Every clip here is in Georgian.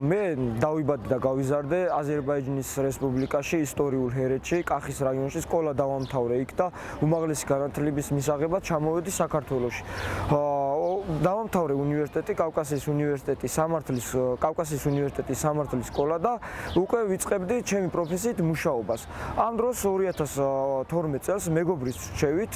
მე დავიბადე და გავიზარდე აზერბაიჯანის რესპუბლიკაში, ისტორიულ ჰერეთში, კახის რაიონში, სკოლა დავამთავრე იქ და უმაღლესი განათლების მისაღებად ჩამოვედი საქართველოში. დავამთავრე უნივერსიტეტი, კავკასიის უნივერსიტეტის სამართლის სკოლა და უკვე ვიწყებდი ჩემი პროფესიით მუშაობას. ამ დროს 2012 წელს მეგობრის რჩევით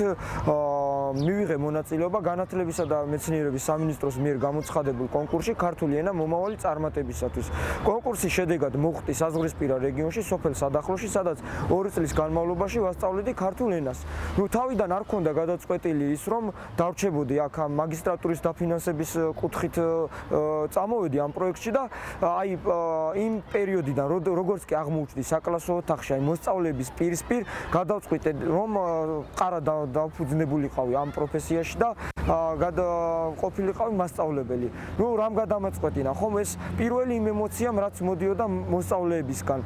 მივიღე მონაწილეობა განათლებისა და მეცნიერების სამინისტროს მიერ გამოცხადებულ კონკურსში ქართული ენა მომავალი წარმატებისათვის. კონკურსის შედეგად მოხვდი საზღვრისპირა რეგიონში, სოფელ სადახლოში, სადაც 2 წლის განმავლობაში ვასწავლედი ქართულ ენას. თავიდან არ მქონდა გადაწყვეტილი ის, რომ დავრჩებოდი აქ მაგისტრატურის დაფინანსების კუთხით წამოვედი ამ პროექტში და იმ პერიოდიდან როგორც კი აღმოჩნდი საკლასო ოთახში, მოსწავლეების პირისპირ გადავწყვიტე, რომ ყარა დაფუძნებულიყავი ამ პროფესიაში და ყოფილიყავი მასწავლებელი. რამ გადამაწყვეტინა, ხომ ეს პირველი იმ ემოციამ, რაც მოდიოდა მოსწავლეებისგან,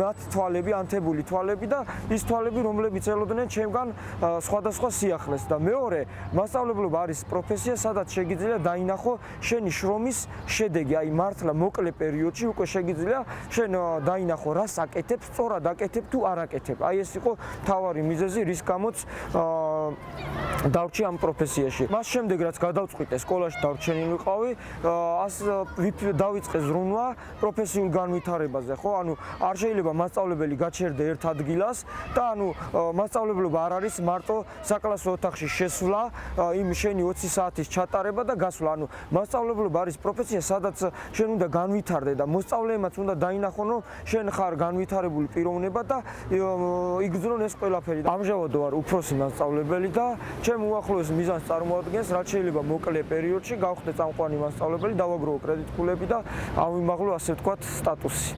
მათ თვალები, ანთებული თვალები და ის თვალები, რომლებიც ელოდნენ ჩემგან სხვადასხვა სიახლეს და მეორე, მასწავლებლობა არის პროფესია, სადაც შეგიძლია დაინახო შენი შრომის შედეგი, მართლა მოკლე პერიოდში უკვე შეგიძლია შენ დაინახო, რას აკეთებ, სწორად აკეთებ თუ არ აკეთებ. ეს იყო მთავარი მიზეზი, რის გამოც დავრჩი ამ პროფესიაში. მას შემდეგ, რაც გადავწყვიტე სკოლაში დავრჩენილიყავი, დავიწყე ზრუნვა პროფესიულ განვითარებაზე, ხო? არ შეიძლება მასწავლებელი გაჩერდე ერთ ადგილას და მასწავლებლობა არ არის მარტო საკლასო ოთახში შესვლა, იმ შენი 20 საათის ჩატარება და გასვლა. მასწავლებლობა არის პროფესია, სადაც შენ უნდა განვითარდე და მოსწავლეებმაც უნდა დაინახონ, რომ შენ ხარ განვითარებული პიროვნება და იგრძნონ ეს ყველაფერი. ამჟამად ვარ უფროსი მასწავლებელი და ჩემ უახლოეს მიზანს წარმოადგენს, რაც შეიძლება მოკლე პერიოდში გავხდე წამყვანი მასწავლებელი, დავაგროვო კრედიტ ფულები და ავიმაღლო, ასე ვთქვათ, სტატუსი.